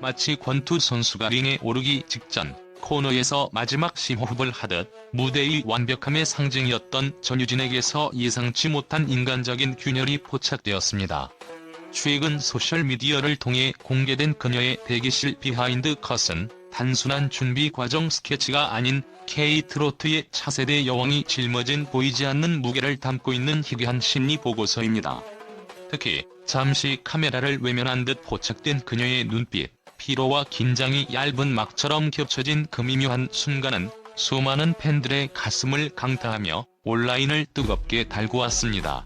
마치 권투 선수가 링에 오르기 직전 코너에서 마지막 심호흡을 하듯 무대의 완벽함의 상징이었던 전유진에게서 예상치 못한 인간적인 균열이 포착되었습니다. 최근 소셜미디어를 통해 공개된 그녀의 대기실 비하인드 컷은 단순한 준비 과정 스케치가 아닌 K-트로트의 차세대 여왕이 짊어진 보이지 않는 무게를 담고 있는 희귀한 심리 보고서입니다. 특히 잠시 카메라를 외면한 듯 포착된 그녀의 눈빛, 피로와 긴장이 얇은 막처럼 겹쳐진 그 미묘한 순간은 수많은 팬들의 가슴을 강타하며 온라인을 뜨겁게 달구었습니다.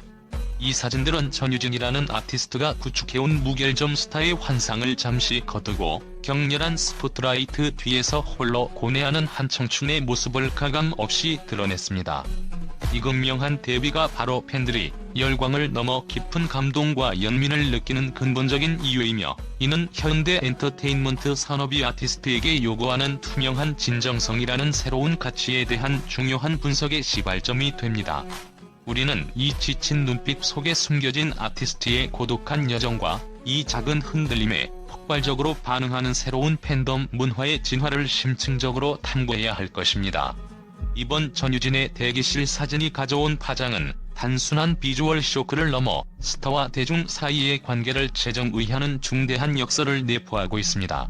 이 사진들은 전유진이라는 아티스트가 구축해온 무결점 스타의 환상을 잠시 거두고 격렬한 스포트라이트 뒤에서 홀로 고뇌하는 한 청춘의 모습을 가감없이 드러냈습니다. 이 극명한 대비가 바로 팬들이 열광을 넘어 깊은 감동과 연민을 느끼는 근본적인 이유이며, 이는 현대 엔터테인먼트 산업이 아티스트에게 요구하는 투명한 진정성이라는 새로운 가치에 대한 중요한 분석의 시발점이 됩니다. 우리는 이 지친 눈빛 속에 숨겨진 아티스트의 고독한 여정과 이 작은 흔들림에 폭발적으로 반응하는 새로운 팬덤 문화의 진화를 심층적으로 탐구해야 할 것입니다. 이번 전유진의 대기실 사진이 가져온 파장은 단순한 비주얼 쇼크를 넘어 스타와 대중 사이의 관계를 재정의하는 중대한 역설을 내포하고 있습니다.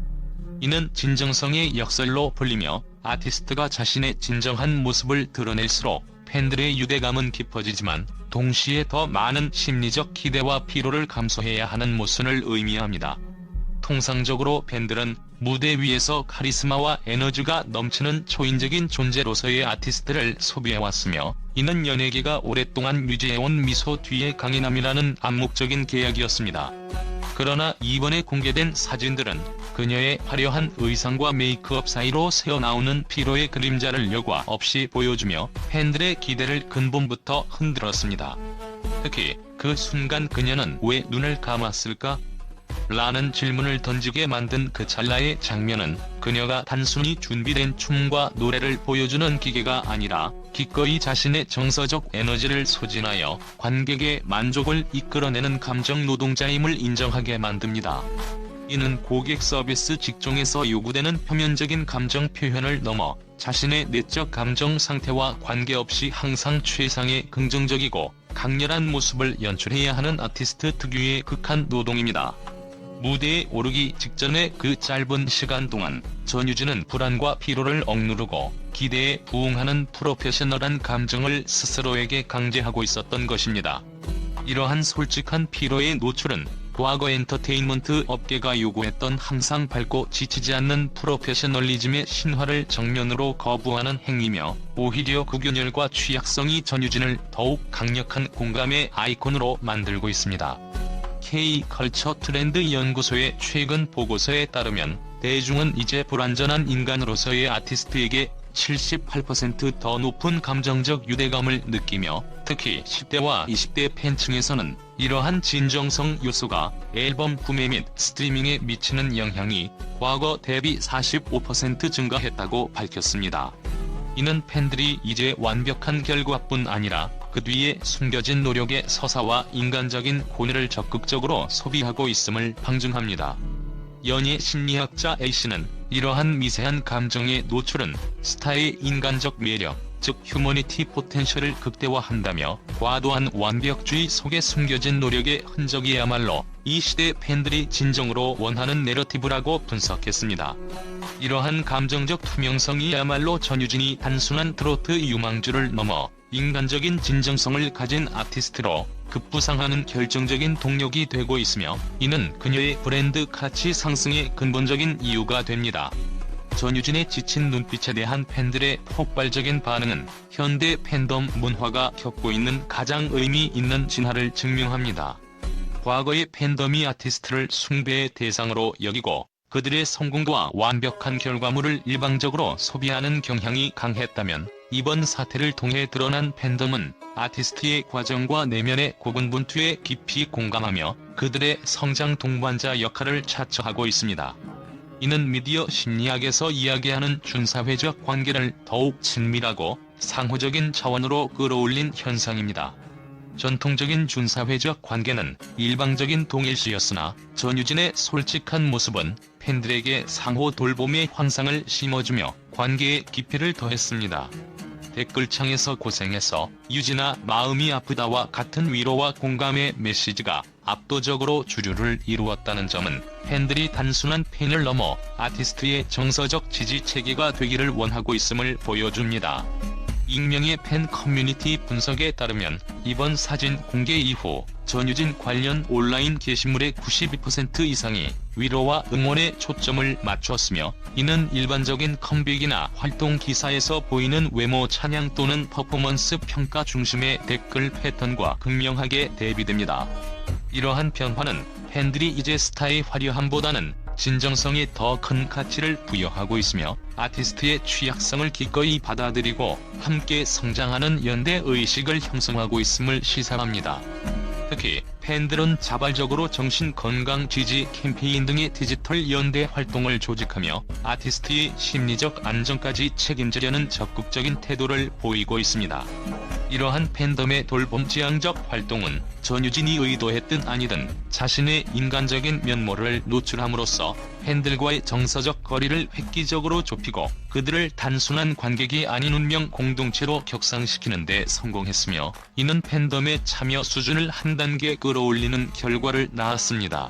이는 진정성의 역설로 불리며, 아티스트가 자신의 진정한 모습을 드러낼수록 팬들의 유대감은 깊어지지만 동시에 더 많은 심리적 기대와 피로를 감수해야 하는 모순을 의미합니다. 통상적으로 팬들은 무대 위에서 카리스마와 에너지가 넘치는 초인적인 존재로서의 아티스트를 소비해왔으며, 이는 연예계가 오랫동안 유지해온 미소 뒤의 강인함이라는 암묵적인 계약이었습니다. 그러나 이번에 공개된 사진들은 그녀의 화려한 의상과 메이크업 사이로 새어나오는 피로의 그림자를 여과 없이 보여주며 팬들의 기대를 근본부터 흔들었습니다. 특히 그 순간 그녀는 왜 눈을 감았을까? 라는 질문을 던지게 만든 그 찰나의 장면은 그녀가 단순히 준비된 춤과 노래를 보여주는 기계가 아니라 기꺼이 자신의 정서적 에너지를 소진하여 관객의 만족을 이끌어내는 감정 노동자임을 인정하게 만듭니다. 이는 고객 서비스 직종에서 요구되는 표면적인 감정 표현을 넘어 자신의 내적 감정 상태와 관계없이 항상 최상의 긍정적이고 강렬한 모습을 연출해야 하는 아티스트 특유의 극한 노동입니다. 무대에 오르기 직전의 그 짧은 시간 동안 전유진은 불안과 피로를 억누르고 기대에 부응하는 프로페셔널한 감정을 스스로에게 강제하고 있었던 것입니다. 이러한 솔직한 피로의 노출은 과거 엔터테인먼트 업계가 요구했던 항상 밝고 지치지 않는 프로페셔널리즘의 신화를 정면으로 거부하는 행위며, 오히려 그 균열과 취약성이 전유진을 더욱 강력한 공감의 아이콘으로 만들고 있습니다. K-컬처 트렌드 연구소의 최근 보고서에 따르면 대중은 이제 불완전한 인간으로서의 아티스트에게 78% 더 높은 감정적 유대감을 느끼며, 특히 10대와 20대 팬층에서는 이러한 진정성 요소가 앨범 구매 및 스트리밍에 미치는 영향이 과거 대비 45% 증가했다고 밝혔습니다. 이는 팬들이 이제 완벽한 결과뿐 아니라 그 뒤에 숨겨진 노력의 서사와 인간적인 고뇌를 적극적으로 소비하고 있음을 방증합니다. 연예 심리학자 A씨는 이러한 미세한 감정의 노출은 스타의 인간적 매력, 즉 휴머니티 포텐셜을 극대화한다며, 과도한 완벽주의 속에 숨겨진 노력의 흔적이야말로 이 시대 팬들이 진정으로 원하는 내러티브라고 분석했습니다. 이러한 감정적 투명성이야말로 전유진이 단순한 트로트 유망주를 넘어 인간적인 진정성을 가진 아티스트로 급부상하는 결정적인 동력이 되고 있으며, 이는 그녀의 브랜드 가치 상승의 근본적인 이유가 됩니다. 전유진의 지친 눈빛에 대한 팬들의 폭발적인 반응은 현대 팬덤 문화가 겪고 있는 가장 의미 있는 진화를 증명합니다. 과거의 팬덤이 아티스트를 숭배의 대상으로 여기고 그들의 성공과 완벽한 결과물을 일방적으로 소비하는 경향이 강했다면, 이번 사태를 통해 드러난 팬덤은 아티스트의 과정과 내면의 고군분투에 깊이 공감하며 그들의 성장 동반자 역할을 자처하고 있습니다. 이는 미디어 심리학에서 이야기하는 준사회적 관계를 더욱 친밀하고 상호적인 차원으로 끌어올린 현상입니다. 전통적인 준사회적 관계는 일방적인 동일시였으나 전유진의 솔직한 모습은 팬들에게 상호 돌봄의 환상을 심어주며 관계의 깊이를 더했습니다. 댓글창에서 고생해서 유진아 마음이 아프다와 같은 위로와 공감의 메시지가 압도적으로 주류를 이루었다는 점은 팬들이 단순한 팬을 넘어 아티스트의 정서적 지지체계가 되기를 원하고 있음을 보여줍니다. 익명의 팬 커뮤니티 분석에 따르면 이번 사진 공개 이후 전유진 관련 온라인 게시물의 92% 이상이 위로와 응원에 초점을 맞췄으며, 이는 일반적인 컴백이나 활동 기사에서 보이는 외모 찬양 또는 퍼포먼스 평가 중심의 댓글 패턴과 극명하게 대비됩니다. 이러한 변화는 팬들이 이제 스타의 화려함보다는 진정성에 더 큰 가치를 부여하고 있으며 아티스트의 취약성을 기꺼이 받아들이고 함께 성장하는 연대 의식을 형성하고 있음을 시사합니다. 특히 팬들은 자발적으로 정신건강 지지 캠페인 등의 디지털 연대 활동을 조직하며 아티스트의 심리적 안정까지 책임지려는 적극적인 태도를 보이고 있습니다. 이러한 팬덤의 돌봄지향적 활동은 전유진이 의도했든 아니든 자신의 인간적인 면모를 노출함으로써 팬들과의 정서적 거리를 획기적으로 좁히고 그들을 단순한 관객이 아닌 운명 공동체로 격상시키는 데 성공했으며, 이는 팬덤의 참여 수준을 한 단계 끌어올리는 결과를 낳았습니다.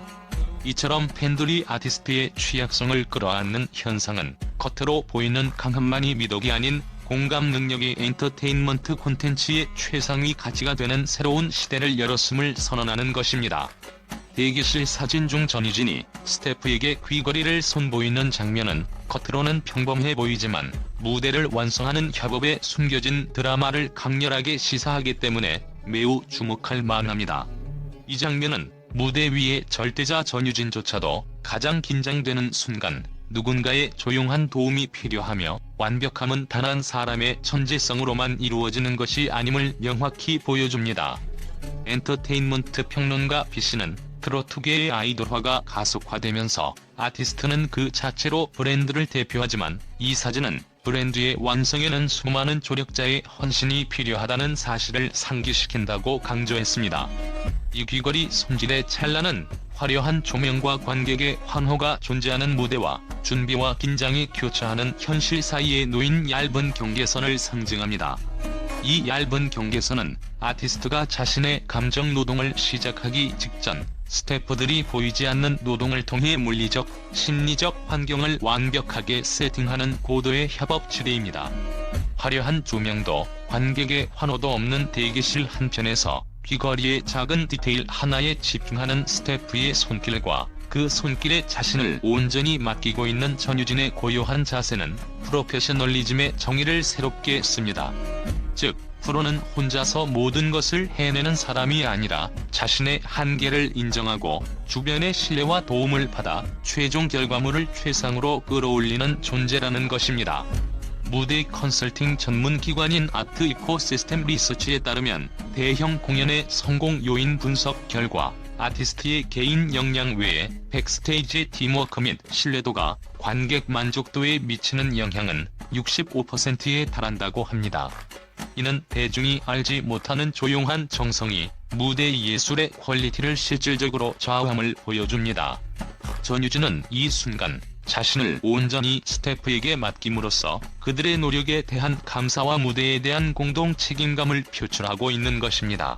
이처럼 팬들이 아티스트의 취약성을 끌어안는 현상은 겉으로 보이는 강함만이 미덕이 아닌 공감 능력이 엔터테인먼트 콘텐츠의 최상위 가치가 되는 새로운 시대를 열었음을 선언하는 것입니다. 대기실 사진 중 전유진이 스태프에게 귀걸이를 손보이는 장면은 겉으로는 평범해 보이지만 무대를 완성하는 협업에 숨겨진 드라마를 강렬하게 시사하기 때문에 매우 주목할 만합니다. 이 장면은 무대 위의 절대자 전유진조차도 가장 긴장되는 순간 누군가의 조용한 도움이 필요하며 완벽함은 단 한 사람의 천재성으로만 이루어지는 것이 아님을 명확히 보여줍니다. 엔터테인먼트 평론가 B씨는 트로트계의 아이돌화가 가속화되면서 아티스트는 그 자체로 브랜드를 대표하지만 이 사진은 브랜드의 완성에는 수많은 조력자의 헌신이 필요하다는 사실을 상기시킨다고 강조했습니다. 이 귀걸이 손질의 찰나는 화려한 조명과 관객의 환호가 존재하는 무대와 준비와 긴장이 교차하는 현실 사이에 놓인 얇은 경계선을 상징합니다. 이 얇은 경계선은 아티스트가 자신의 감정 노동을 시작하기 직전 스태프들이 보이지 않는 노동을 통해 물리적, 심리적 환경을 완벽하게 세팅하는 고도의 협업 지대입니다. 화려한 조명도 관객의 환호도 없는 대기실 한편에서 귀걸이의 작은 디테일 하나에 집중하는 스태프의 손길과 그 손길에 자신을 온전히 맡기고 있는 전유진의 고요한 자세는 프로페셔널리즘의 정의를 새롭게 씁니다. 즉, 프로는 혼자서 모든 것을 해내는 사람이 아니라 자신의 한계를 인정하고 주변의 신뢰와 도움을 받아 최종 결과물을 최상으로 끌어올리는 존재라는 것입니다. 무대 컨설팅 전문 기관인 아트 이코시스템 리서치에 따르면 대형 공연의 성공 요인 분석 결과 아티스트의 개인 역량 외에 백스테이지 팀워크 및 신뢰도가 관객 만족도에 미치는 영향은 65%에 달한다고 합니다. 이는 대중이 알지 못하는 조용한 정성이 무대 예술의 퀄리티를 실질적으로 좌우함을 보여줍니다. 전유진은 이 순간 자신을 온전히 스태프에게 맡김으로써 그들의 노력에 대한 감사와 무대에 대한 공동 책임감을 표출하고 있는 것입니다.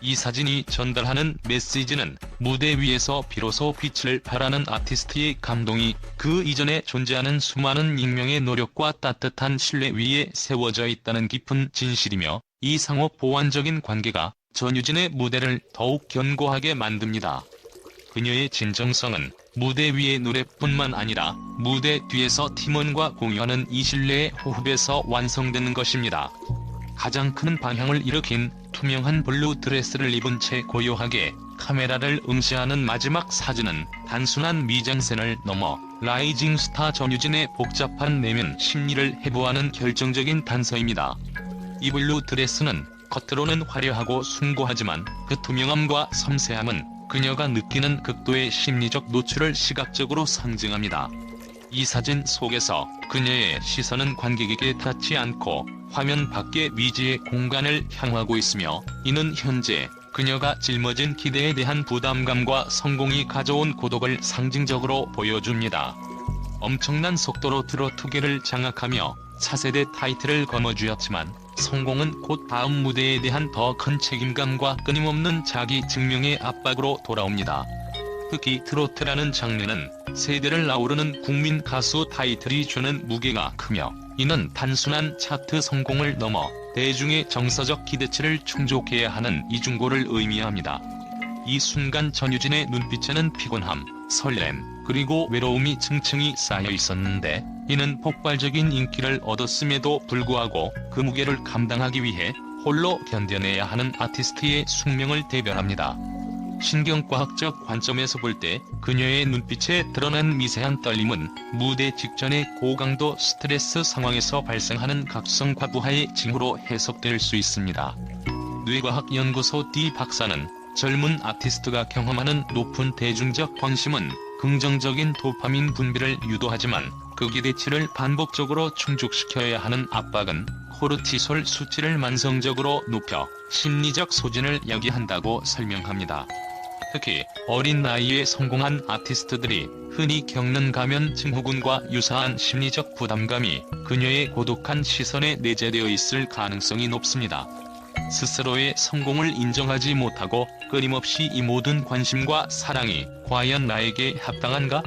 이 사진이 전달하는 메시지는 무대 위에서 비로소 빛을 발하는 아티스트의 감동이 그 이전에 존재하는 수많은 익명의 노력과 따뜻한 신뢰 위에 세워져 있다는 깊은 진실이며, 이 상호 보완적인 관계가 전유진의 무대를 더욱 견고하게 만듭니다. 그녀의 진정성은 무대 위의 노래뿐만 아니라 무대 뒤에서 팀원과 공유하는 이 신뢰의 호흡에서 완성되는 것입니다. 가장 큰 반향을 일으킨 투명한 블루 드레스를 입은 채 고요하게 카메라를 응시하는 마지막 사진은 단순한 미장센을 넘어 라이징 스타 전유진의 복잡한 내면 심리를 해부하는 결정적인 단서입니다. 이 블루 드레스는 겉으로는 화려하고 숭고하지만 그 투명함과 섬세함은 그녀가 느끼는 극도의 심리적 노출을 시각적으로 상징합니다. 이 사진 속에서 그녀의 시선은 관객에게 닿지 않고 화면 밖의 미지의 공간을 향하고 있으며, 이는 현재 그녀가 짊어진 기대에 대한 부담감과 성공이 가져온 고독을 상징적으로 보여줍니다. 엄청난 속도로 트로트계를 장악하며 차세대 타이틀을 거머쥐었지만, 성공은 곧 다음 무대에 대한 더 큰 책임감과 끊임없는 자기 증명의 압박으로 돌아옵니다. 특히 트로트라는 장르는 세대를 아우르는 국민 가수 타이틀이 주는 무게가 크며, 이는 단순한 차트 성공을 넘어 대중의 정서적 기대치를 충족해야 하는 이중고를 의미합니다. 이 순간 전유진의 눈빛에는 피곤함, 설렘, 그리고 외로움이 층층이 쌓여 있었는데, 이는 폭발적인 인기를 얻었음에도 불구하고 그 무게를 감당하기 위해 홀로 견뎌내야 하는 아티스트의 숙명을 대변합니다. 신경과학적 관점에서 볼 때 그녀의 눈빛에 드러난 미세한 떨림은 무대 직전의 고강도 스트레스 상황에서 발생하는 각성 과부하의 징후로 해석될 수 있습니다. 뇌과학연구소 D 박사는 젊은 아티스트가 경험하는 높은 대중적 관심은 긍정적인 도파민 분비를 유도하지만, 그 기대치를 반복적으로 충족시켜야 하는 압박은 코르티솔 수치를 만성적으로 높여 심리적 소진을 야기한다고 설명합니다. 특히 어린 나이에 성공한 아티스트들이 흔히 겪는 가면 증후군과 유사한 심리적 부담감이 그녀의 고독한 시선에 내재되어 있을 가능성이 높습니다. 스스로의 성공을 인정하지 못하고 끊임없이 이 모든 관심과 사랑이 과연 나에게 합당한가?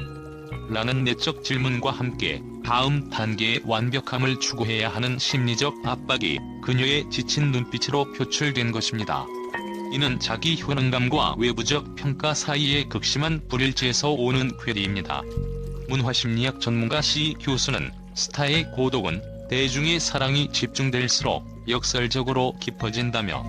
라는 내적 질문과 함께 다음 단계의 완벽함을 추구해야 하는 심리적 압박이 그녀의 지친 눈빛으로 표출된 것입니다. 이는 자기 효능감과 외부적 평가 사이의 극심한 불일치에서 오는 괴리입니다. 문화심리학 전문가 C 교수는 스타의 고독은 대중의 사랑이 집중될수록 역설적으로 깊어진다며,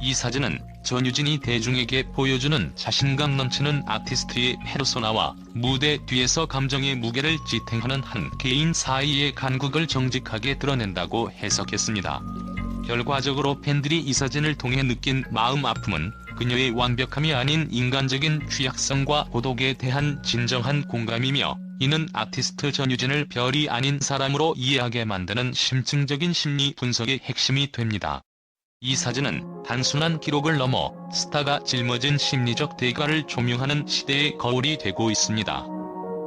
이 사진은 전유진이 대중에게 보여주는 자신감 넘치는 아티스트의 페르소나와 무대 뒤에서 감정의 무게를 지탱하는 한 개인 사이의 간극을 정직하게 드러낸다고 해석했습니다. 결과적으로 팬들이 이 사진을 통해 느낀 마음 아픔은 그녀의 완벽함이 아닌 인간적인 취약성과 고독에 대한 진정한 공감이며, 이는 아티스트 전유진을 별이 아닌 사람으로 이해하게 만드는 심층적인 심리 분석의 핵심이 됩니다. 이 사진은 단순한 기록을 넘어 스타가 짊어진 심리적 대가를 조명하는 시대의 거울이 되고 있습니다.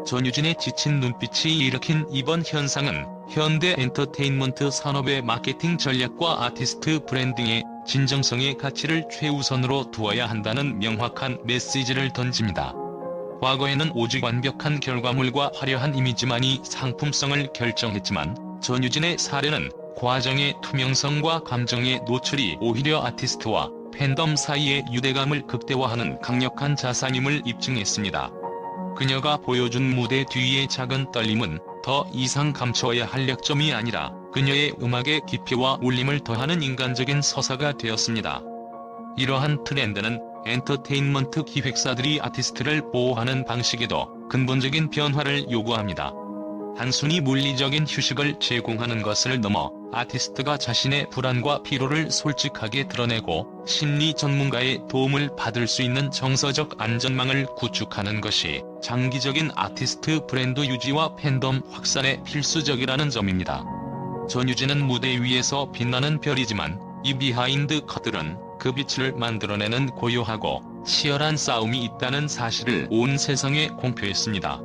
전유진의 지친 눈빛이 일으킨 이번 현상은 현대 엔터테인먼트 산업의 마케팅 전략과 아티스트 브랜딩의 진정성의 가치를 최우선으로 두어야 한다는 명확한 메시지를 던집니다. 과거에는 오직 완벽한 결과물과 화려한 이미지만이 상품성을 결정했지만, 전유진의 사례는 과정의 투명성과 감정의 노출이 오히려 아티스트와 팬덤 사이의 유대감을 극대화하는 강력한 자산임을 입증했습니다. 그녀가 보여준 무대 뒤의 작은 떨림은 더 이상 감춰야 할 약점이 아니라 그녀의 음악의 깊이와 울림을 더하는 인간적인 서사가 되었습니다. 이러한 트렌드는 엔터테인먼트 기획사들이 아티스트를 보호하는 방식에도 근본적인 변화를 요구합니다. 단순히 물리적인 휴식을 제공하는 것을 넘어 아티스트가 자신의 불안과 피로를 솔직하게 드러내고 심리 전문가의 도움을 받을 수 있는 정서적 안전망을 구축하는 것이 장기적인 아티스트 브랜드 유지와 팬덤 확산에 필수적이라는 점입니다. 전유진은 무대 위에서 빛나는 별이지만, 이 비하인드 컷들은 그 빛을 만들어내는 고요하고 치열한 싸움이 있다는 사실을 온 세상에 공표했습니다.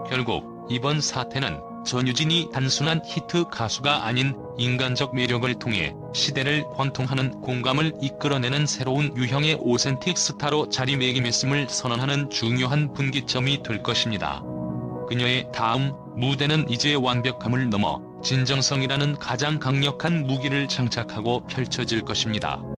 결국 이번 사태는 전유진이 단순한 히트 가수가 아닌 인간적 매력을 통해 시대를 관통하는 공감을 이끌어내는 새로운 유형의 오센틱 스타로 자리매김했음을 선언하는 중요한 분기점이 될 것입니다. 그녀의 다음 무대는 이제 완벽함을 넘어 진정성이라는 가장 강력한 무기를 장착하고 펼쳐질 것입니다.